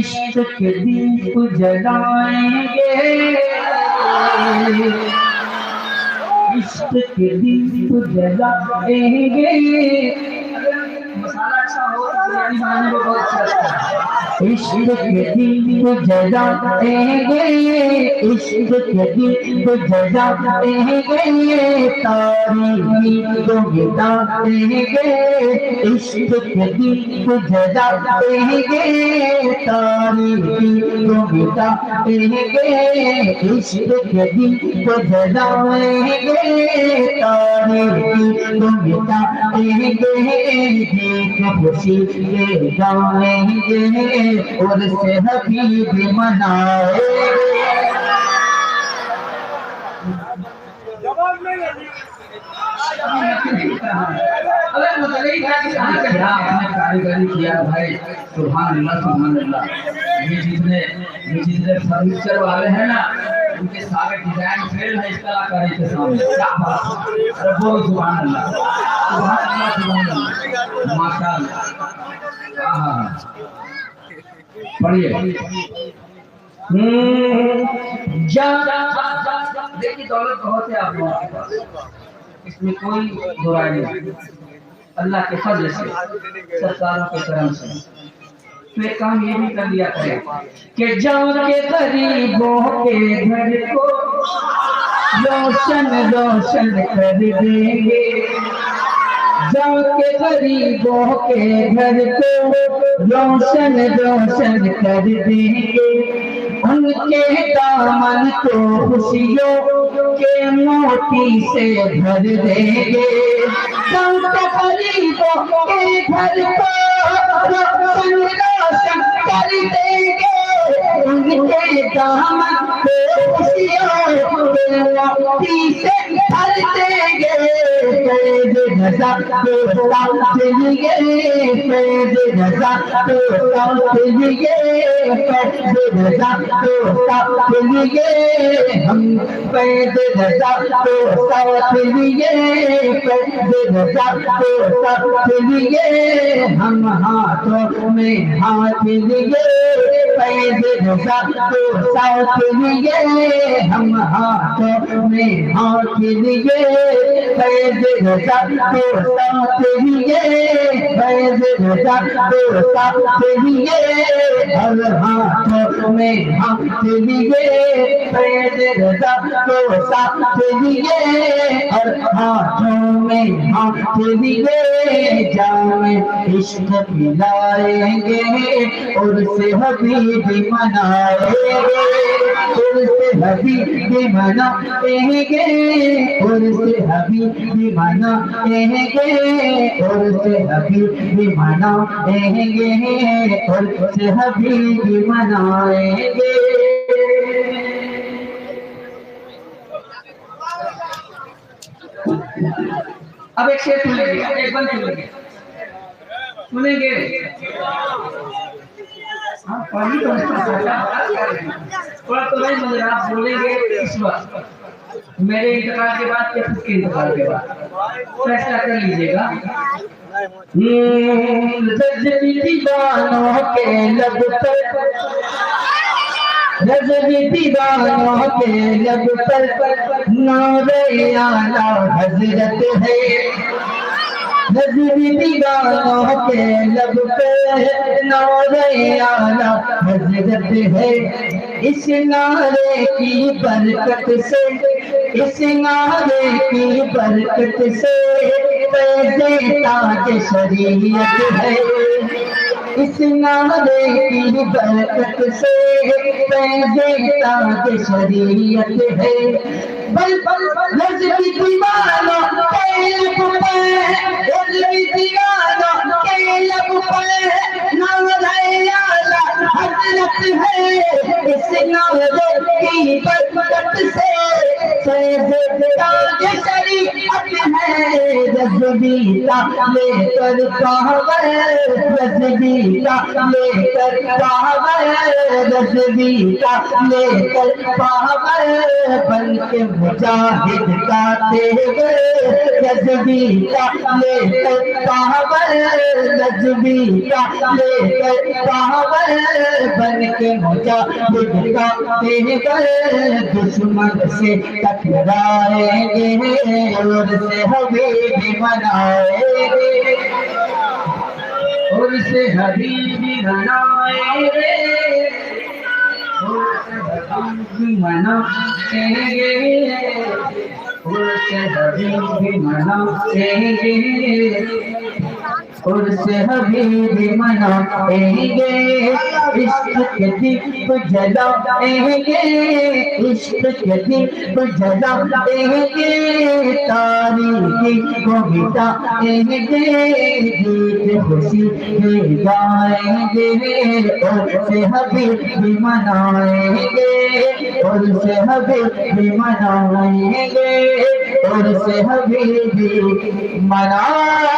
عشق کے دیپ جلائیں گے، عشق کے دیپ جلائیں گے۔ مسالہ اچھا ہو تو بریانی بنانے کو بہت اچھا لگتا ہے۔ عشق کے دیپ جلائیں گے، عشق کے دیپ جلائیں گے، تاریخی کو مٹائیں گے، عشق کے دیپ جلائیں گے، تاریخی کو مٹائیں گے، عشق کے دیپ جلائیں گے، تاریخی کو مٹائیں گے، دیکھ خوشی کے گائیں گے، اور سے حبیب منائے گے۔ اگر مطلعی تھا کہ کہاں کے آپ نے کاریگری کیا بھائی، سبحان اللہ سبحان اللہ۔ یہ جتنے فرنیچر والے ہیں نا، ان کے سارے ڈیزائن فیل ہے اس کلاکاری کے سامنے۔ کیا بات ہے، ربو سبحان اللہ سبحان اللہ سبحان اللہ، ماشاء اللہ۔ پڑھیے دیکھیے دولت بہت ہے آپ لوگوں کے پاس، اس میں کوئی برائی نہیں، اللہ کے فضل سے، سرکاروں کے کرم سے۔ تو ایک کام یہ بھی کر لیا کرے کہ جان کے غریبوں کے گھر کو روشن روشن کر دیں گے، جان کے غریبوں کے گھر کو روشن روشن کر دیں گے، ان کے دامن کو خوشیوں کے موتی سے بھر دیں گے، جان کے غریبوں کے گھر کو روشن روشن کر دیں گے، ان کے دامن کو خوشیوں کے موتی سے بھر دیں گے، فیض رضا دوستاں کے لیے، فیض رضا دوستاں کے لیے، فیض رضا دوستاں کے لیے، ہم فیض رضا دوستاں کے لیے، فیض رضا دوستاں کے لیے، ہم ہاتھوں میں ہاتھ لیے، فیض رضا دوستاں کے لیے، ہم ہاتھوں میں ہاتھ لیے، فیض رضا دوستاں کے لیے، فیض رضا دوستاں کے لیے، ہر ہاتھوں میں ہاتھ لیے، فیض رضا دوستاں کے لیے، ہر ہاتھوں میں ہاتھ لیے، جام عشق پلائیں گے، اور سے حبیب منائیں گے، اور سے حبیب منائیں گے، اور سے حبیب منائیں گے، اور سے حبیب منائیں گے، اور سے حبیب منائیں گے۔ اب ایک شعر سنیں گے، ایک بند سنیں گے، پڑھی تو تھوڑا تو نہیں مجھے آپ بولیں گے اس وقت میرے انتقال کے بعد یا خود کے انتقال کے بعد فیصلہ کر لیجیے گا۔ رضوی دیوانوں کے لب پر، رضوی دیوانوں کے لب پر نور اعلیٰ حضرت ہے، رضوی دیوانوں کے لب پہ نور اعلیٰ حضرت ہے، اس نعرے کی برکت سے، اس نعرے کی برکت سے فیض تاج شریعت ہے، اس نعرے کی برکت سے فیض تاج شریعت ہے، بل رضوی دیوانوں کے لب پہ، رضوی دیوانوں کے لب پہ نور اعلیٰ حضرت ہے، اس نعرے کی برکت سے فیض تاج شریعت ہے جذبیتا لے کر کعبہ جذبیتا لے کر کعبہ جذبیتا لے کر کعبہ بن کے مجاہد کا تیغ جذبیتا لے کر کعبہ جذبیتا لے کر کعبہ بن کے مجاہد کا تیغ دشمن سے ٹکرائیں گے اور سے حبیبی منائیں گے اور سے حبیبی منائیں گے اور سے حبیبی منائیں گے اور سے حبیبی منائیں گے اور سے حبیبی منائیں گے عشق کے دیپ جلائیں گے عشق کے دیپ جلائیں گے تاریخی کو مٹائیں گے گیت خوشی کے گائیں گے اور سے حبیبی منائیں گے اور سے حبیبی منائیں گے اور سے حبیبی منائیں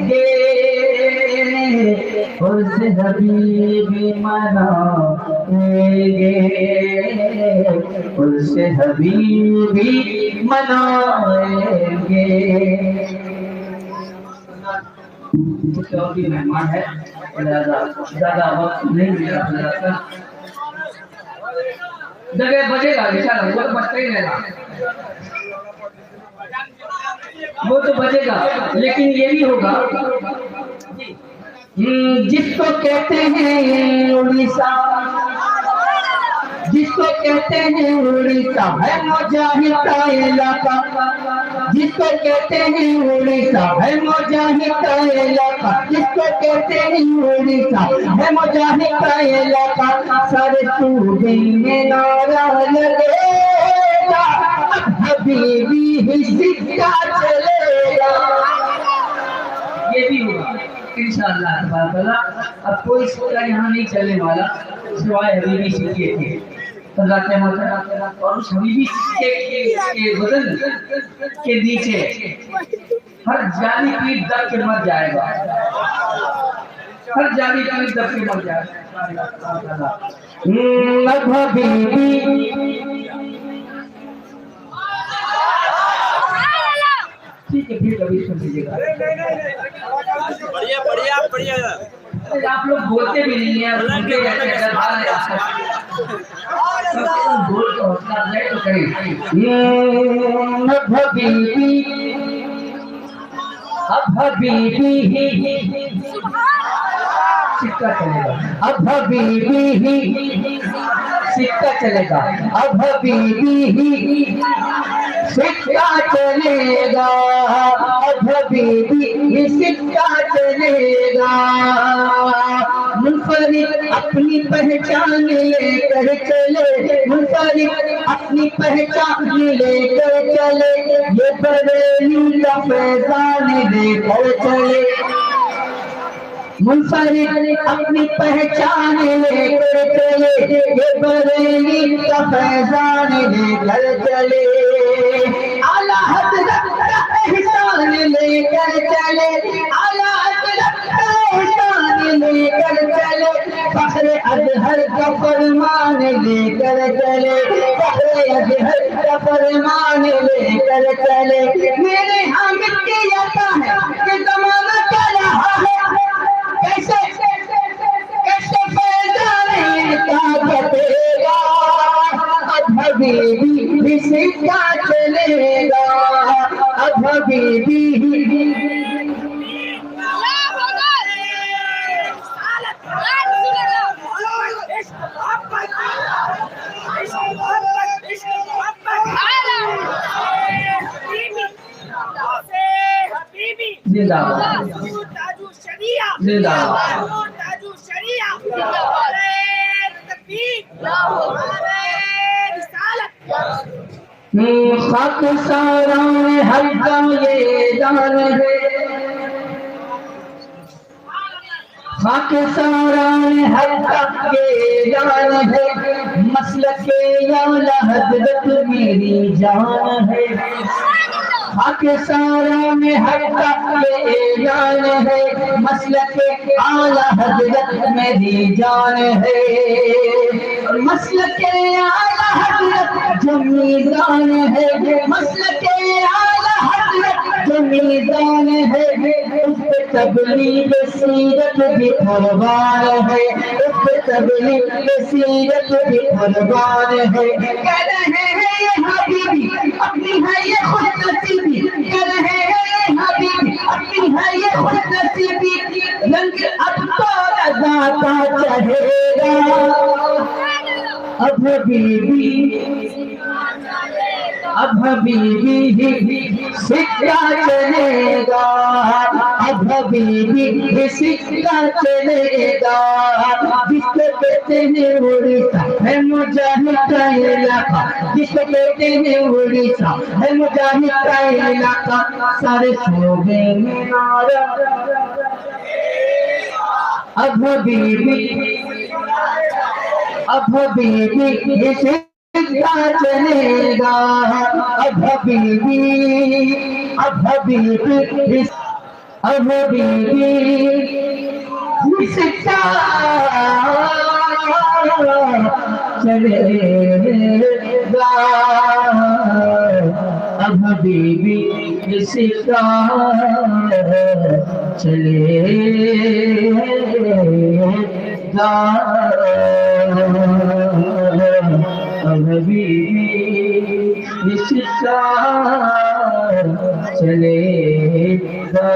گے اور سے حبیبی منائیں گے اور سے حبیبی منائیں گے اور بھی مہمان ہے زیادہ وقت نہیں ملا حضرت کا جگہ بجے گا انشاءاللہ وہ تو بچتا ہی رہے گا وہ تو بجے گا لیکن یہ بھی ہوگا جس کو کہتے ہیں اڑیسہ جس کو کہتے ہیں اڑیسہ ہے مجاہد کا علاقہ جس کو کہتے ہیں اڑیسہ ہے مجاہد کا علاقہ جس کو کہتے ہیں اڑیسہ ہے مجاہد کا علاقہ سارے صوبے میں نعرہ لگے گا حبیبی ہی سکہ چلے گا یہ بھی ہوگا انشاءاللہ تبارک اللہ اب کوئی سکہ یہاں نہیں چلنے والا سوائے حبیبی سکے کے حضرت محترم اور اس حبیبی سکے کے بدن کے نیچے ہر جانی پیر دب کے مر جائے گا ہر جانی پیر دب کے مر جائے گا حبیبی ٹھیک ہے پھر کبھی سن لیجیے گا بڑھیا آپ لوگ بولتے بھی نہیں ہیں بولتے جاتے ہیں بول تو حوصلہ نہیں تو کریں اب حبیبی ہی سکہ چلے گا اب حبیبی ہی سکہ چلے گا اب حبیبی ہی سکہ چلے گا اب حبیبی سکہ چلے گا منفرد اپنی پہچان لے کر چلے منفرد اپنی پہچان لے کر چلے یہ بریلی کا فیضان لے کر چلے منفرد اپنی پہچان لے کر چلے یہ بریلی کا فیضان لے کر چلے اعلیٰ حضرت کا احسان لے کر چلے اعلیٰ حضرت کا احسان لے کر چلے فخر ازہر کا فرمان لے کر چلے فخر ازہر کا فرمان لے کر چلے میرے حامد کی عطا ہے کہ زمانہ کیا رہا ہے کیسے فیضان کا بتے گا اب حبیبی بھی سکہ چلے گا اب حبیبی زندہ باد زندہ خاک سارا ہر کا یہ دان ہے خاک ساران حق کے جان ہے، مسلک اعلی حضرت میری جان ہے، خاک ساران حق کے جان ہے، مسلک اعلی حضرت میری جان ہے، مسلک اعلی حضرت جو میزان ہے، مسلک اعلی حضرت جو میزان ہے، اس پہ تبلیغ سیرت بھی قربان ہے، اس پہ تبلیغ سیرت بھی قربان ہے، کہہ رہے ہیں یہ حبیبی اپنی ہے یہ خوش نصیبی، کہہ رہے ہیں یہ حبیبی اپنی ہے یہ خوش نصیبی، رنگ اب تو رضا کا چڑھے گا، اب حبیبی سکہ چلے گا، اب حبیبی سکہ چلے گا، جس کو کہتے ہیں اڑیسہ ہے مجاہد کا علاقہ، جس کو کہتے ہیں اڑیسہ ہے مجاہد کا علاقہ، سارے صوبے میں نعرہ اب حبیبی سکہ چلے گا، اب حبیبی سکہ چلے گا، اب حبیبی سکہ چلے گا، اب حبیبی سکہ چلے گا۔